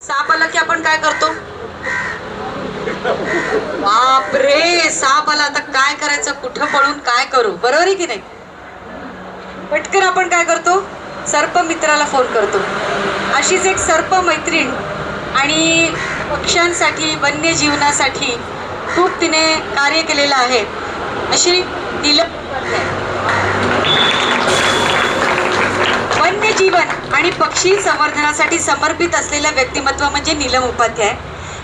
साप आला की आपण काय करतो? बापरे, साप आला, आता काय करायचं, कुठं पळून काय करू, बरोबर आहे की नाही? पटकन आपण काय करतो, सर्प मित्राला फोन करतो. अशीच एक सर्प मैत्रीण आणि पक्ष्यांसाठी, वन्यजीवनासाठी खूप तिने कार्य केलेलं आहे, अशी नीलम वन्यजीवन आणि पक्षी संवर्धनासाठी समर्पित असलेलं व्यक्तिमत्व म्हणजे नीलम उपाध्याय.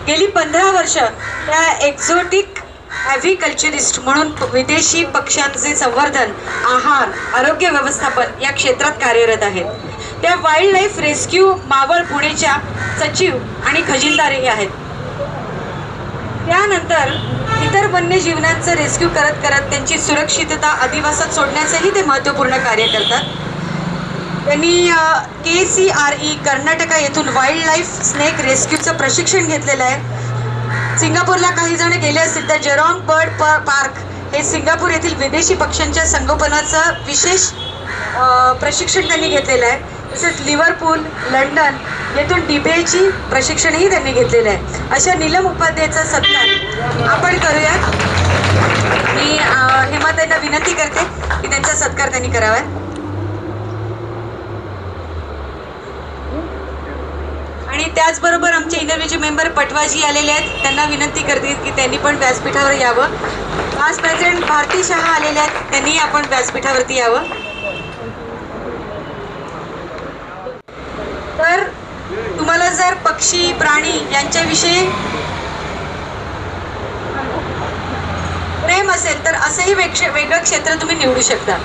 गेली 15 वर्ष त्या एक्झोटिक ॲव्हिकल्चरिस्ट म्हणून विदेशी पक्ष्यांचे संवर्धन, आहार, आरोग्य व्यवस्थापन या क्षेत्रात कार्यरत आहेत. त्या वाईल्ड लाईफ रेस्क्यू मावळ पुणेच्या सचिव आणि खजिनदारही आहेत. त्यानंतर इतर वन्यजीवनांचं रेस्क्यू करत करत त्यांची सुरक्षितता अधिवासात सोडण्याचंही ते महत्त्वपूर्ण कार्य करतात. त्यांनी KCRE कर्नाटका येथून वाईल्ड लाईफ स्नेक रेस्क्यूचं प्रशिक्षण घेतलेलं आहे. सिंगापूरला काही जण गेले असतील तर जेरॉंग बर्ड पार्क हे सिंगापूर येथील विदेशी पक्ष्यांच्या संगोपनाचं विशेष प्रशिक्षण त्यांनी घेतलेलं आहे. तसेच लिव्हरपूल, लंडन येथून डिबेची प्रशिक्षणही त्यांनी घेतलेलं आहे. अशा नीलम उपाध्यायचा सत्कार आपण करूया. मी हेमाताईंना विनंती करते की त्यांचा सत्कार त्यांनी करावा. आणि त्याचबरोबर आमचे इनरव्ह्यूचे मेंबर पटवाजी आलेले आहेत, त्यांना विनंती करते की त्यांनी पण व्यासपीठावर यावं. आज प्रेसिडेंट भारती शहा आलेले आहेत, त्यांनी आपण व्यासपीठावरती यावं. तर तुम्हाला जर पक्षी, प्राणी यांच्याविषयी प्रेम असेल तर असंही वेगळं क्षेत्र तुम्ही निवडू शकता.